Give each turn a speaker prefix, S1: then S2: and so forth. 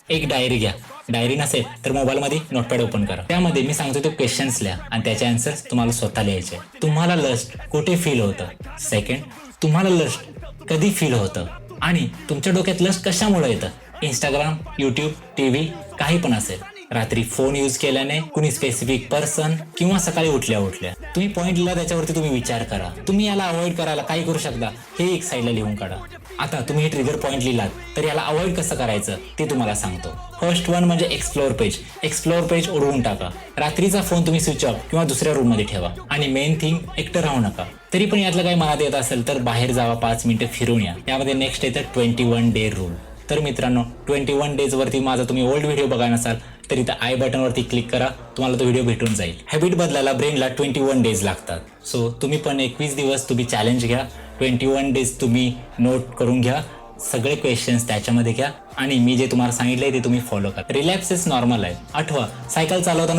S1: एक डायरी घ्या, डायरी नसेल तर मोबाईलमध्ये नोटपॅड ओपन करा. त्यामध्ये मी सांगतो ते क्वेश्चन्स लिहा आणि त्याचे आन्सर्स तुम्हाला स्वतः लिहायचे. तुम्हाला लस्ट कुठे फील होतं? सेकंड, तुम्हाला लस्ट कधी फील होतं आणि तुमच्या डोक्यात लस्ट कशामुळे येतं? इंस्टाग्राम, यूट्यूब, टीव्ही, काही पण असेल. रात्री फोन यूज केल्याने, कुणी स्पेसिफिक पर्सन, किंवा सकाळी उठल्या तुम्ही पॉईंट लिहा, त्याच्यावरती तुम्ही विचार करा. तुम्ही याला अवॉइड करायला काय करू शकता हे एक साईडला लिहून काढा. आता तुम्ही हे ट्रिगर पॉईंट लिहिलात तर याला अवॉइड कसं करायचं ते तुम्हाला सांगतो. फर्स्ट वन म्हणजे एक्सप्लोअर पेज. एक्सप्लोअर पेज उडवून टाका. रात्रीचा फोन तुम्ही स्विच ऑफ किंवा दुसऱ्या रूम मध्ये ठेवा. आणि मेन थिंग, एकटं राहू नका. तरी पण यातलं काही मनात येत असेल तर बाहेर जावा, 5 मिनिटं फिरून या. यामध्ये नेक्स्ट येतं 21 डे रूल. तर मित्रांनो, 21 डेज वरती माझा तुम्ही ओल्ड व्हिडिओ बघायला नसाल तर इथं आय बटनवरती क्लिक करा, तुम्हाला तो व्हिडिओ भेटून जाईल. हॅबिट बदलायला ब्रेनला 21 डेज लागतात. सो तुम्ही पण 21 दिवस तुम्ही चॅलेंज घ्या. 21 डेज तुम्ही नोट करून घ्या, सगळे क्वेश्चन्स त्याच्यामध्ये घ्या आणि मी जे तुम्हाला सांगितलंय ते तुम्ही फॉलो करा. रिलॅक्स इज नॉर्मल आहे. आठवा, सायकल चालवताना